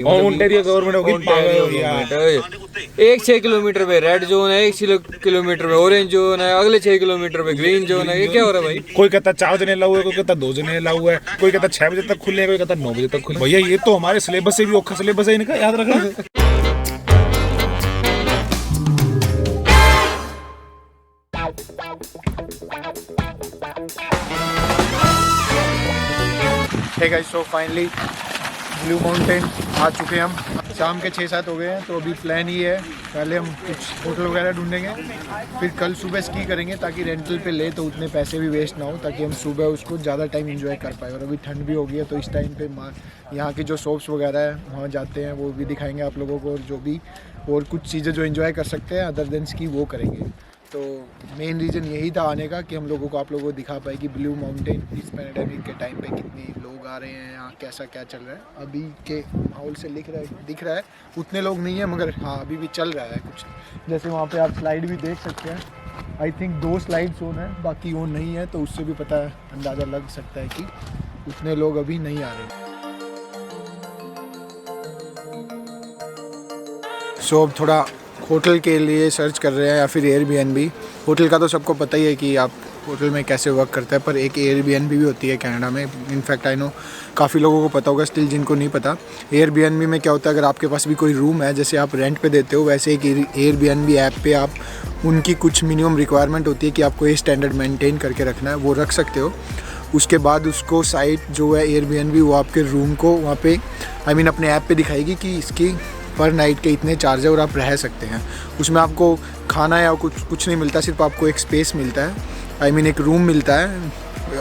Ontario government होगी पागल हो गया। एक 6 किलोमीटर पे रेड जोन है, 1 किलोमीटर पे ऑरेंज जोन है, अगले 6 किलोमीटर पे ग्रीन जोन है। ये क्या हो रहा है भाई? कोई कहता 4 बजे लाऊ है, कोई कहता 2 बजे लाऊ है, कोई कहता 6 बजे तक खुले, कोई कहता 9 बजे तक खुले। भैया ये तो हमारे सिलेबस से भी औखा सिलेबस है इनका, याद रखना। Hey guys, so finally blue mountain आ चुके हैं हम। शाम के 6-7 हो गए हैं, तो अभी प्लान ये है, पहले हम कुछ होटल वगैरह ढूंढेंगे, फिर कल सुबह स्की करेंगे ताकि रेंटल पे ले तो उतने पैसे भी वेस्ट ना हो, ताकि हम सुबह उसको ज़्यादा टाइम एंजॉय कर पाए। और अभी ठंड भी हो गई है, तो इस टाइम पे यहाँ की जो शॉप्स वगैरह है वहाँ जाते हैं, वो भी दिखाएंगे आप लोगों को, और जो भी और कुछ चीज़ें जो एंजॉय कर सकते हैं अदर देन स्की वो करेंगे। तो मेन रीज़न यही था आने का, कि हम लोगों को आप लोगों को दिखा पाए कि ब्लू माउंटेन इस पैंडेमिक के टाइम पे कितने लोग आ रहे हैं, यहाँ कैसा क्या चल रहा है। अभी के माहौल से दिख रहा है उतने लोग नहीं है, मगर हाँ अभी भी चल रहा है कुछ। जैसे वहाँ पे आप स्लाइड भी देख सकते हैं, आई थिंक 2 स्लाइड्स ऑन है, बाकी ऑन नहीं है, तो उससे भी पता अंदाज़ा लग सकता है कि उतने लोग अभी नहीं आ रहे। सो अब थोड़ा होटल के लिए सर्च कर रहे हैं या फिर एयरबीएनबी। होटल का तो सबको पता ही है कि आप होटल में कैसे वर्क करता है, पर एक एयरबीएनबी भी होती है कनाडा में। इनफैक्ट आई नो काफ़ी लोगों को पता होगा, स्टिल जिनको नहीं पता। एयरबीएनबी में क्या होता है, अगर आपके पास भी कोई रूम है, जैसे आप रेंट पे देते हो, वैसे एक एयरबीएनबी ऐप पे आप उनकी कुछ मिनिमम रिक्वायरमेंट होती है कि आपको ये स्टैंडर्ड मेंटेन करके रखना है, वो रख सकते हो। उसके बाद उसको साइट जो है एयरबीएनबी, वो आपके रूम को वहाँ पे अपने ऐप पे दिखाएगी कि इसकी पर नाइट के इतने चार्ज है और आप रह सकते हैं। उसमें आपको खाना या कुछ नहीं मिलता, सिर्फ आपको एक स्पेस मिलता है, एक रूम मिलता है,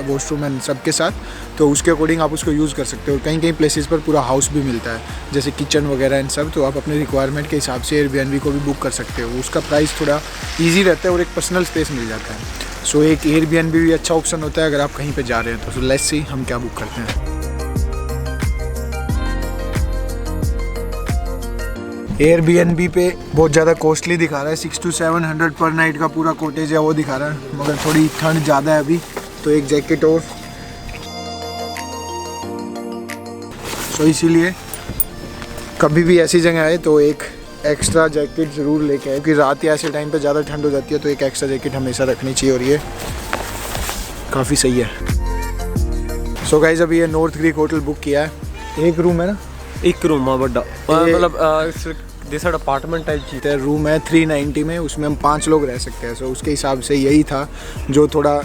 वॉशरूम एंड सबके साथ। तो उसके अकॉर्डिंग आप उसको यूज़ कर सकते हो। कहीं प्लेसेस पर पूरा हाउस भी मिलता है, जैसे किचन वगैरह एंड सब। तो आप अपने रिक्वायरमेंट के हिसाब से एयरबीएनबी को भी बुक कर सकते हो। उसका प्राइस थोड़ा ईजी रहता है और एक पर्सनल स्पेस मिल जाता है। सो एक एयरबीएनबी भी अच्छा ऑप्शन होता है अगर आप कहीं पर जा रहे हैं। तो लेट्स सी हम क्या बुक करते हैं। एयरबीएनबी पे बहुत ज़्यादा कॉस्टली दिखा रहा है, 600 to 700 पर नाइट का पूरा कॉटेज है वो दिखा रहा है, मगर थोड़ी ठंड ज़्यादा है अभी, तो एक जैकेट और। सो इसीलिए कभी भी ऐसी जगह आए तो एक एक्स्ट्रा जैकेट ज़रूर लेके आए, क्योंकि रात या ऐसे टाइम पे ज़्यादा ठंड हो जाती है, तो एक एक्स्ट्रा जैकेट हमेशा रखनी चाहिए, और ये काफ़ी सही है। सो गाइस, अभी ये नॉर्थ क्रीक होटल बुक किया है। एक रूम है ना, एक रूम है बड़ा, मतलब जैसा अपार्टमेंट टाइप चीज़ है। रूम है 390 में, उसमें हम 5 लोग रह सकते हैं। सो उसके हिसाब से यही था जो थोड़ा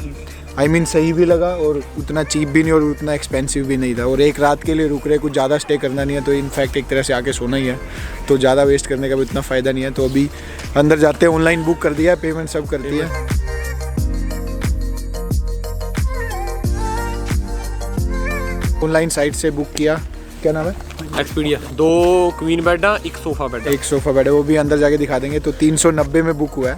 सही भी लगा, और उतना चीप भी नहीं और उतना एक्सपेंसिव भी नहीं था। और एक रात के लिए रुक रहे, कुछ ज़्यादा स्टे करना नहीं है, तो इनफैक्ट एक तरह से आके सोना ही है, तो ज़्यादा वेस्ट करने का भी उतना फ़ायदा नहीं है। तो अभी अंदर जाते हैं, ऑनलाइन बुक कर दिया, पेमेंट सब कर दी है। ऑनलाइन साइट से बुक किया। क्या नाम है? एक्सपीडिया। 2 क्वीन बेड है, 1 सोफ़ा बेड है। 1 सोफ़ा बेड है, वो भी अंदर जाके दिखा देंगे। तो 390 में बुक हुआ है,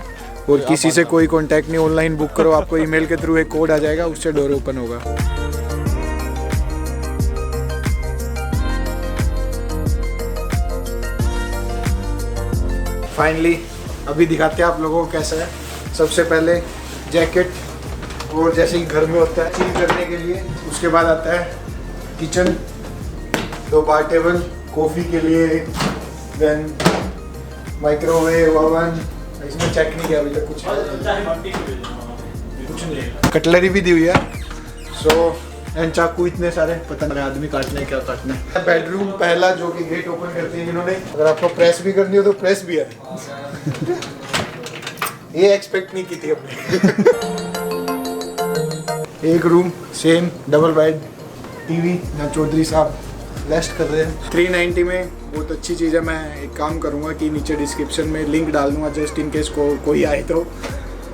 और किसी से कोई कांटेक्ट नहीं। ऑनलाइन बुक करो, आपको ईमेल के थ्रू एक कोड आ जाएगा, उससे डोर ओपन होगा। फाइनली अभी दिखाते हैं आप लोगों को कैसा है। सबसे पहले जैकेट, और जैसे ही घर में होता है चिल करने के लिए। उसके बाद आता है किचन, 2 बार टेबल, कॉफ़ी के लिए, देन माइक्रोवेव, ओवन। इसमें चेक नहीं किया अभी तक कुछ नहीं। कटलरी भी दी हुई है। सो एंड चाकू इतने सारे, पता नहीं आदमी काटने क्या काटना है। बेडरूम पहला जो कि गेट ओपन करती है इन्होंने, अगर आपको प्रेस भी करनी हो तो प्रेस भी है। ये एक्सपेक्ट नहीं की थी अपने। एक room same double bed, TV, ना चौधरी साहब लेस्ट कर रहे हैं। 390 में बहुत अच्छी चीज़ है। मैं एक काम करूँगा कि नीचे डिस्क्रिप्शन में लिंक डाल दूँगा, जस्ट इन केस कोई आए तो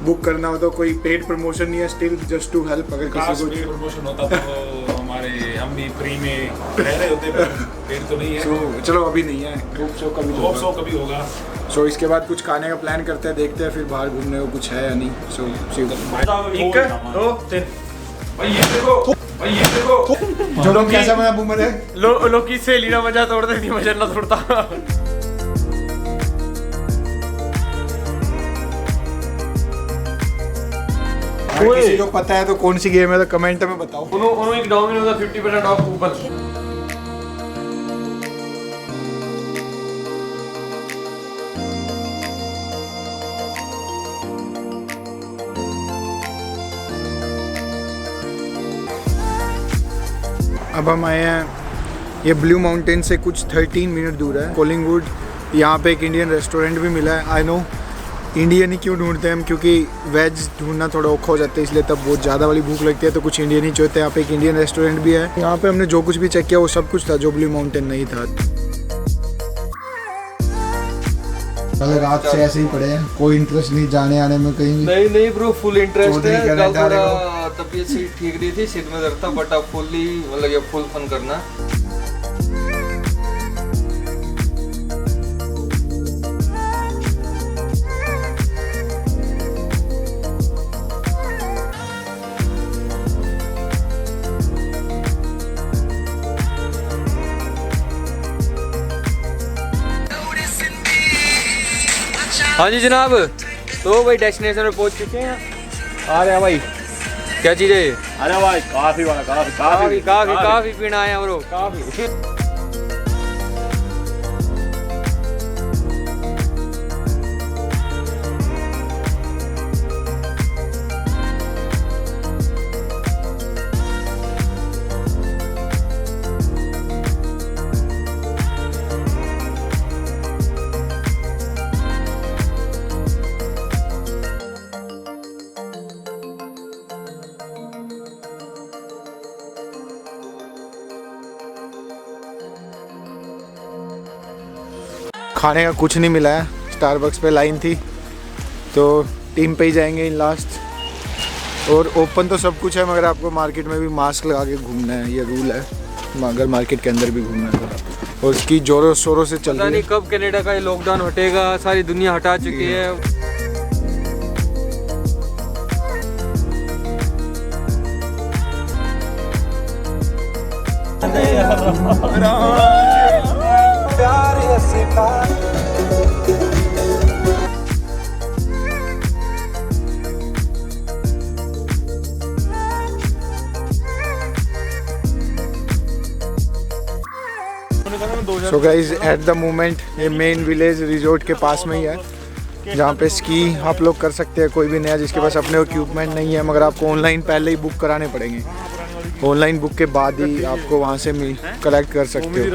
बुक करना हो तो। कोई पेड प्रमोशन नहीं है, स्टिल जस्ट टू हेल्प। अगर किसी को पेड प्रमोशन होता तो हम भी फ्री में रह रहे होते, पर पेड तो नहीं है। चलो अभी नहीं है, होप सो कभी होगा। सो इसके बाद कुछ खाने का प्लान करते हैं, देखते हैं फिर बाहर घूमने को कुछ है या नहीं। सो 1 2 3 जो लोग कैसा बना बूमर है, लोग की सहेली ना मजा तोड़ते थी, मजा ना तोड़ता। किसी को पता है तो कौन सी गेम है तो कमेंट में बताओ। उन्होंने एक डोमिनोज का 50% ऑफ कूपन। अब हम आए हैं, ये ब्लू माउंटेन से कुछ 13 मिनट दूर है, कोलिंगवुड। यहाँ पे एक इंडियन रेस्टोरेंट भी मिला है। आई नो इंडियन ही क्यों ढूंढते हैं हम, क्योंकि वेज ढूंढना थोड़ा औखा हो जाता है, इसलिए तब बहुत ज़्यादा वाली भूख लगती है तो कुछ इंडियन ही चाहते हैं। यहाँ पे एक इंडियन रेस्टोरेंट भी है। यहाँ पे हमने जो कुछ भी चेक किया वो सब कुछ था जो ब्लू माउंटेन नहीं था। पहले रात से ऐसे ही पड़े हैं, कोई इंटरेस्ट नहीं जाने आने में कहीं। नहीं ब्रो, फुल इंटरेस्ट चौधरी है। का कल रहता है थोड़ा तबीयत से ठीक नहीं थी, सिर में दर्द था, बट अब फुल्ली मतलब ये फुल फन करना। हाँ जी जनाब, तो भाई डेस्टिनेशन में पहुंच चुके हैं। आ रहे हैं भाई, क्या चीज़ है ये? अरे भाई काफी वाला काफी पीना आए हैं ब्रो, काफी। खाने का कुछ नहीं मिला है, स्टारबक्स पे लाइन थी तो टीम पे ही जाएंगे इन लास्ट। और ओपन तो सब कुछ है, मगर आपको मार्केट में भी मास्क लगा के घूमना है, ये रूल है, अगर मार्केट के अंदर भी घूमना है तो। और इसकी जोरों शोरों से चल रही है। कब कनाडा का ये लॉकडाउन हटेगा, सारी दुनिया हटा चुकी है। So guys at the moment ये मेन विलेज रिजोर्ट के पास में ही है, जहाँ पे स्की आप लोग कर सकते हैं। कोई भी नया जिसके पास अपने इक्विपमेंट नहीं है, मगर आपको ऑनलाइन पहले ही बुक कराने पड़ेंगे। ऑनलाइन बुक के बाद ही आपको वहाँ से कलेक्ट कर सकते हो।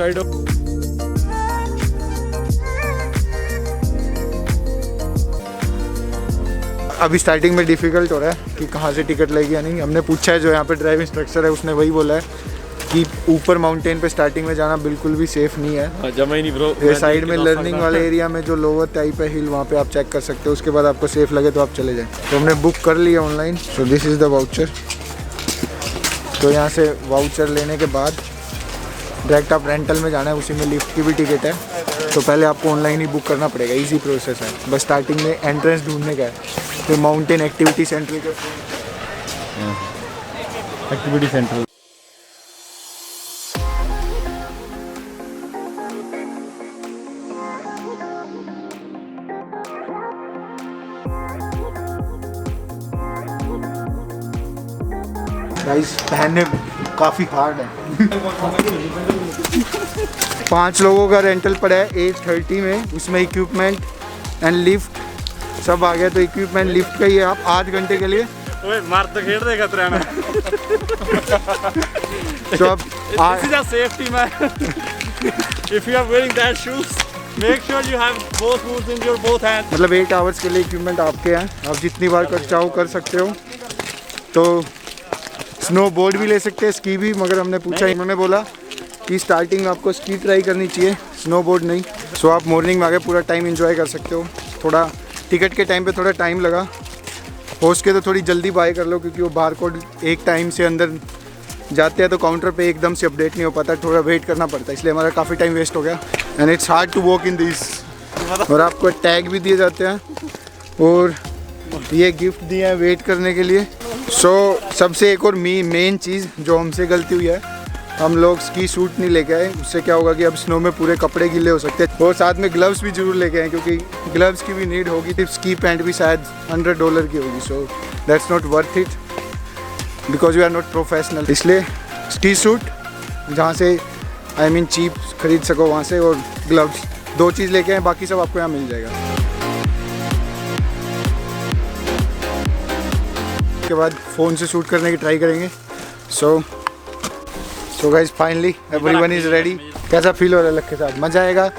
अभी स्टार्टिंग में डिफ़िकल्ट हो रहा है कि कहाँ से टिकट लेगी या नहीं। हमने पूछा है, जो यहाँ पे ड्राइव इंस्ट्रक्टर है उसने वही बोला है कि ऊपर माउंटेन पे स्टार्टिंग में जाना बिल्कुल भी सेफ नहीं है। जमा ही नहीं ब्रो। ये साइड में लर्निंग वाले एरिया में जो लोअर टाइप है हिल, वहाँ पे आप चेक कर सकते हो। उसके बाद आपको सेफ लगे तो आप चले जाएं। तो हमने बुक कर लिया online. So this is the voucher. तो यहाँ से वाउचर लेने के बाद डायरेक्ट आप रेंटल में जाना है, उसी में लिफ्ट की भी टिकट है। तो पहले आपको ऑनलाइन ही बुक करना पड़ेगा, इजी प्रोसेस है। बस स्टार्टिंग में एंट्रेंस ढूंढने का है। तो माउंटेन एक्टिविटी सेंटर का एक्टिविटी सेंटर। गाइस पहनने काफ़ी हार्ड है। 5 लोगों का रेंटल पड़ा है 830 में, उसमें इक्विपमेंट एंड लिफ्ट सब आ गया। तो इक्विपमेंट लिफ्ट का ही है, आप 8 घंटे के लिए मार तो खेल देगा तेरा। तो अब safety man, if you are wearing that shoes make sure you have both shoes in your both hands. मतलब 8 आवर्स के लिए इक्विपमेंट आपके हैं, आप जितनी बार कर चाहो कर सकते हो। तो स्नो बोर्ड भी ले सकते हैं, स्की भी, मगर हमने पूछा, इन्होंने बोला कि स्टार्टिंग में आपको स्की ट्राई करनी चाहिए, स्नो बोर्ड नहीं। सो आप मॉर्निंग में आके पूरा टाइम एंजॉय कर सकते हो। थोड़ा टिकट के टाइम पे थोड़ा टाइम लगा, हो सके तो थोड़ी जल्दी बाय कर लो, क्योंकि वो बार कोड एक टाइम से अंदर जाते हैं तो काउंटर पे एकदम से अपडेट नहीं हो पाता, थोड़ा वेट करना पड़ता है, इसलिए हमारा काफ़ी टाइम वेस्ट हो गया। And it's hard to walk in this. और आपको टैग भी दिए जाते हैं और ये गिफ्ट दिए हैं वेट करने के लिए। सबसे एक और मेन चीज़ जो हमसे गलती हुई है, हम लोग स्की सूट नहीं लेके आए। उससे क्या होगा कि अब स्नो में पूरे कपड़े गीले हो सकते हैं। और साथ में ग्लव्स भी जरूर लेके आए, क्योंकि ग्लव्स की भी नीड होगी। तो स्की पैंट भी शायद $100 की होगी। So that's not worth it because we are not professional. इसलिए स्की सूट जहाँ से चीप खरीद सको वहाँ से, और ग्लव्स, 2 चीज़ लेके आए, बाकी सब आपको यहाँ मिल जाएगा। उसके बाद फ़ोन से शूट करने की ट्राई करेंगे। So so guys finally everyone is ready. कैसा फील हो रहा है लक्के साहब? मजा आएगा?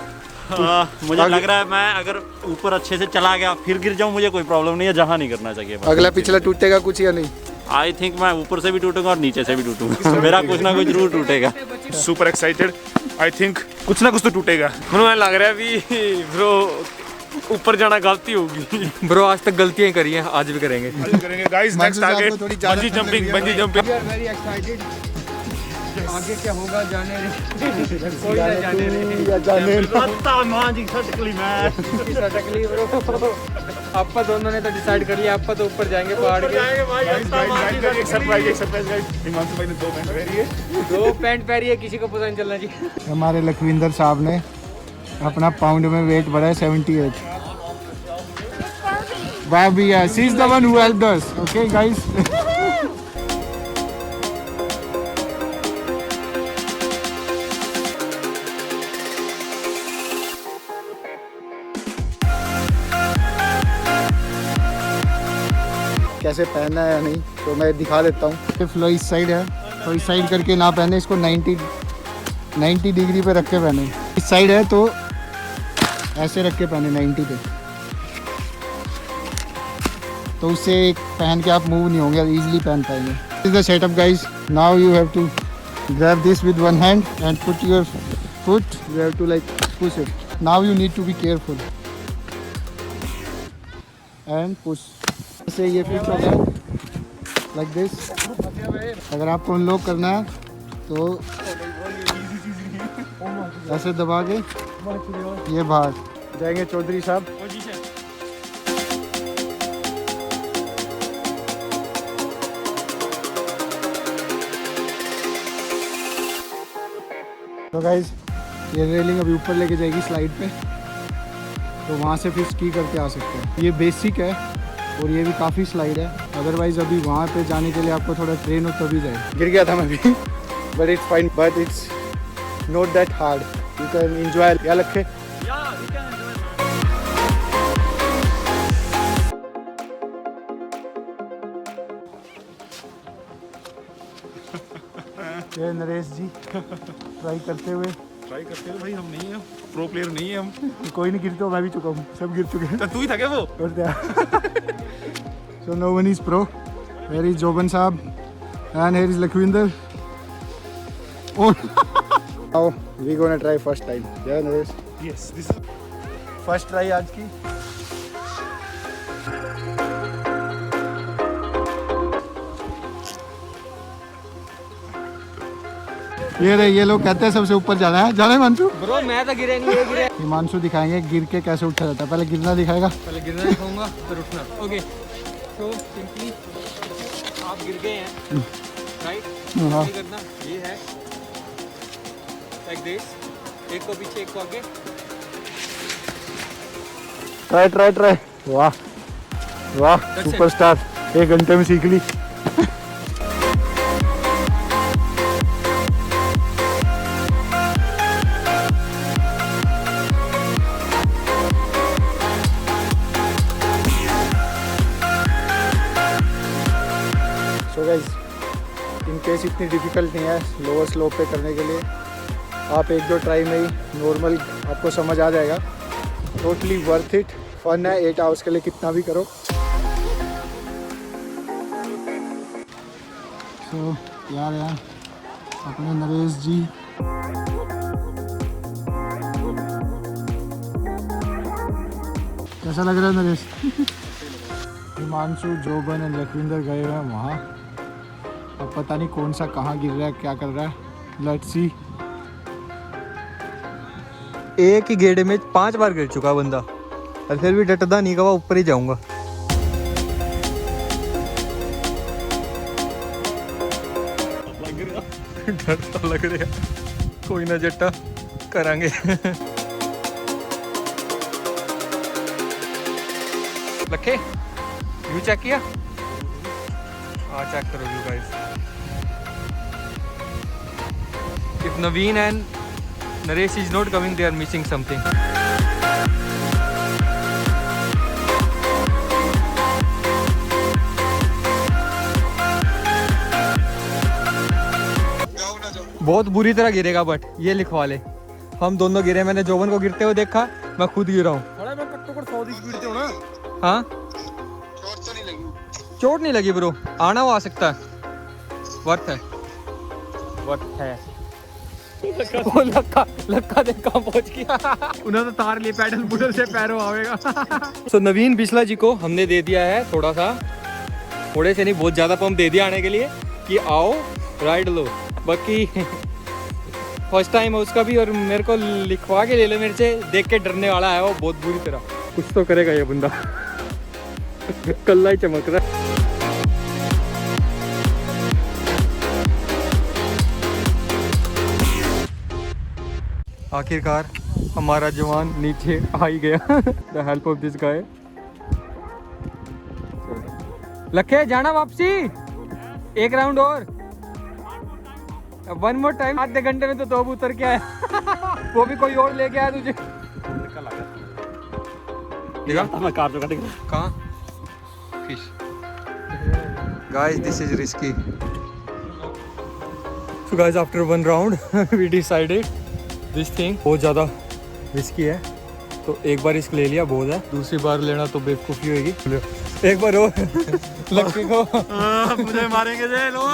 मुझे लग रहा है मैं अगर ऊपर अच्छे से चला गया फिर गिर जाऊं मुझे कोई प्रॉब्लम नहीं है, जहाँ नहीं करना चाहिए। अगला पिछला टूटेगा कुछ या नहीं? आई थिंक मैं ऊपर से भी टूटूंगा और नीचे से भी टूटूंगा। मेरा कुछ ना कुछ जरूर टूटेगा। Super excited. आई थिंक कुछ ना कुछ तो टूटेगा। मुझे लग रहा है भी ब्रो ऊपर जाना गलती होगी। ब्रो आज तक गलतियां करी हैं, आज भी करेंगे। करेंगे guys. Next target bungee jumping. Bungee jumping. We are very excited. आगे क्या होगा जाने कोई ना जाने रे। जाने मां जी सटकली मैं सटकली ब्रो। आपा दोनों ने तो डिसाइड कर लिया, आपा तो ऊपर जाएंगे पहाड़ के। एक सरप्राइज गाइस। हिमांशु भाई ने 2 पैंट पहनी है। 2 पैंट पहनी है, किसी को पता नहीं चलना चाहिए। हमारे लखविंदर साहब ने अपना पाउंड में वेट बढ़ाया 78। वाह भैया, she is the one who helped us. Okay guys. कैसे पहनना है या नहीं तो मैं दिखा देता हूँ। फ्लो इस साइड है तो इस साइड करके ना पहने, इसको 90 डिग्री पे रख के पहने। इस साइड है तो ऐसे रख के पहने 90 पे, तो उससे एक पहन के आप मूव नहीं होंगे, इजीली पहन पाएंगे। This is the setup guys. Now you have to grab this with one hand and put your foot, you have to like push it. Now you need to be careful and push. ऐसे ये fit हो गया like this। अगर आपको unlock करना है तो ऐसे दबा के ये बाहर जाएंगे। चौधरी साहब तो गाइज ये रेलिंग अभी ऊपर लेके जाएगी स्लाइड पे, तो वहाँ से फिर स्की करके आ सकते हैं। ये बेसिक है और ये भी काफ़ी स्लाइड है। अदरवाइज़ अभी वहाँ पे जाने के लिए आपको थोड़ा ट्रेन हो तभी जाए। गिर गया था मैं भी but it's fine, but it's not that hard. You can enjoy. क्या लखे ये नरेश जी ट्राई करते हुए भाई। हम नहीं है प्रो प्लेयर, नहीं है हम। कोई नहीं, गिरते हो मैं भी चुका हूँ, सब गिर चुके हैं। तो तू ही था क्या वो? So no one is pro. Here is Joban Saab and here is Lakhvinder. Oh, now we gonna try first time. Yeah, Naresh. Yes, this is First try आज की। ये लोग कहते हैं सबसे ऊपर जाना है। जाना है हिमांशु? ब्रो मैं तो गिरे नहीं, ये गिरे। हिमांशु दिखाएंगे गिर के कैसे उठा जाता है। पहले गिरना दिखाएगा। पहले गिरना दिखाऊंगा फिर उठना। ओके तो सिंपली आप गिर गए हैं, राइट? हाँ। ये करना ये है लाइक दिस, एक को पीछे एक को आगे। ट्राई। वाह वाह, सुपरस्टार। 1 घंटे में सीख ली। सो गाइस इन केस इतनी डिफ़िकल्ट नहीं है लोअर स्लोप पे करने के लिए, आप 1-2 ट्राई में ही नॉर्मल आपको समझ आ जाएगा। टोटली वर्थ इट, फन है। 8 आवर्स के लिए कितना भी करो। सो यार अपने नरेश जी कैसा लग रहा है नरेश? हिमांशु, जोबन एंड लखविंदर गए हुए हैं वहाँ। अब पता नहीं कौन सा कहाँ गिर रहा है, क्या कर रहा है। Let's see. एक ही गेड़े में 5 बार गिर चुका बंदा और फिर भी डटदा नहीं, कहा ऊपर ही जाऊंगा। डर तो लग रहा है, कोई ना जट्टा करांगे। लखे व्यू चेक किया? हाँ चेक करो view guys. If Naveen and Naresh is not coming, they are missing something. बहुत बुरी तरह गिरेगा, बट ये लिखवा ले। हम दोनों गिरे, मैंने जोबन को गिरते हुए देखा, मैं खुद गिरा हूँ। हाँ चोट नहीं लगी ब्रो, आना वो आ सकता है, वर्थ है। वो लक्का देख कहाँ पहुंच गया। उन्होंने तार लिए पैडल बुडल से पैरों आवेगा। तो नवीन बिस्ला जी को हमने दे दिया है थोड़ा सा, थोड़े से नहीं बहुत ज्यादा पंप दे दिया आने के लिए कि आओ राइड लो। बाकी फर्स्ट टाइम है उसका भी, और मेरे को लिखवा के ले लो मेरे से, देख के डरने वाला है वो बहुत बुरी तरह। कुछ तो करेगा ये बंदा। कल्ला ही चमक रहा है। आखिरकार हमारा जवान नीचे आ ही गया। The help of this guy. लखे जाना वापसी, एक राउंड और, वन मोर टाइम। आधे घंटे में तो दो उतर के आया। वो भी कोई और लेके आया तुझे। कहाँ fish guys, this is risky. So guys, after one round we decided this thing बहुत ज़्यादा रिस्की है, तो एक बार रिस्क ले लिया बहुत है, दूसरी बार लेना तो बेवकूफ़ी होगी। एक बार और लक्की को मुझे मारेंगे जेल लोग,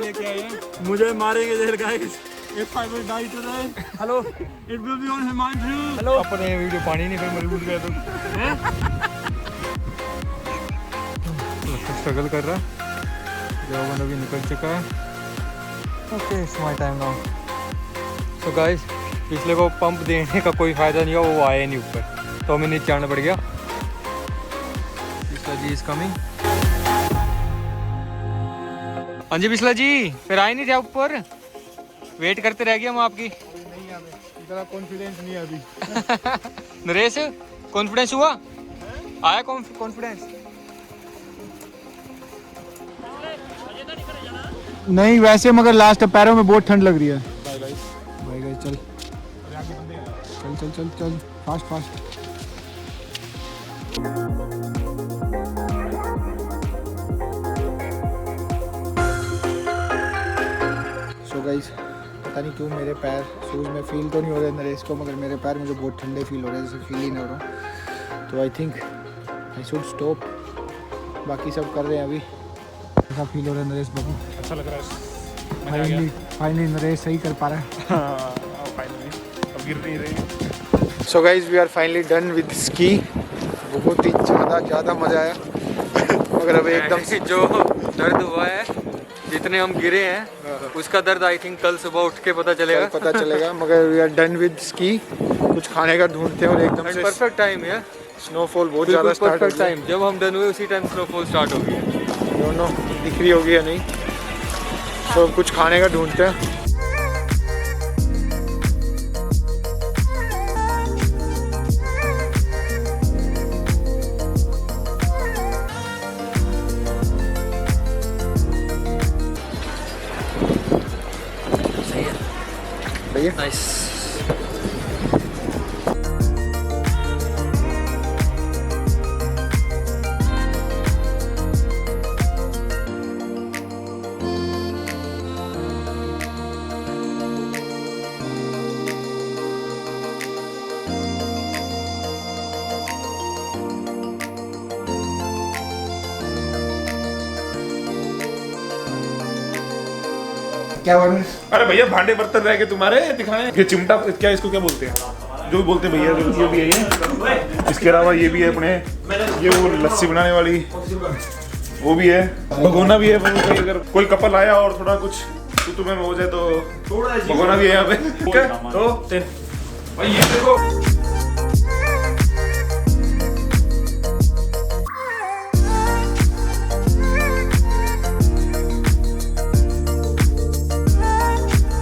लेके आए हैं। मुझे मारेंगे jail guys. If I will die today, hello it will be on Himanshu. Hello. अपन ये वीडियो पानी नहीं, फिर मजबूत गया तो स्ट्रगल कर रहा है, जवान अभी निकल चुका है। Okay, it's my time now. So guys, पिछले को पंप देने का कोई फायदा नहीं हुआ, वो आया नहीं ऊपर, तो हमें नीचे आना पड़ गया। बिस्ला जी इज कमिंग। हाँ जी बिस्ला जी, फिर आए नहीं थे ऊपर, वेट करते रह गए हम आपकी। इतना कॉन्फिडेंस नहीं है अभी। नरेश, कॉन्फिडेंस हुआ? आया कॉन्फिडेंस? नहीं वैसे, मगर लास्ट पैरों में बहुत ठंड लग रही है। बाय गाइस, चल चल चल चल चल, फास्ट फास्ट। सो गाइस, पता नहीं क्यों मेरे पैर शूज़ में फील तो नहीं हो रहे नरेश को, मगर मेरे पैर मुझे बहुत ठंडे फील हो रहे हैं, जैसे फील ही नहीं हो रहा। तो I think I should stop. बाकी सब कर रहे हैं अभी। ऐसा फील हो रहा है नरेश बाबू? अच्छा लग रहा फाइनली फाइनली नरेश सही कर पा रहा है। फाइनली अब गिर नहीं रही। So guys, we are finally done with ski. बहुत ही ज़्यादा मज़ा आया। मगर अब एकदम से जो दर्द हुआ है, जितने हम गिरे हैं, उसका दर्द आई थिंक कल सुबह उठ के पता चलेगा। मगर we are done with ski. कुछ खाने का ढूंढते हैं और एकदम से परफेक्ट टाइम है। स्नोफॉल बहुत ज़्यादा स्टार्ट हो गई। टाइम जब हम डन हुए उसी टाइम स्नोफॉल स्टार्ट हो गई है। दोनों दिख रही होगी या नहीं, तो कुछ खाने का ढूंढते हैं। भैया नाइस। क्या बोल रहे? अरे भैया, भांडे बर्तन रह गए तुम्हारे दिखाने। ये चिमटा क्या, इसको क्या बोलते हैं? जो भी बोलते हैं भैया, ये भी है। इसके अलावा ये भी है अपने, ये वो लस्सी बनाने वाली वो भी है, भगोना भी है। अगर कोई कपल आया और थोड़ा कुछ तुम्हें हो जाए तो भगोना भी है यहाँ पे। 2 3 भाई, ये देखो।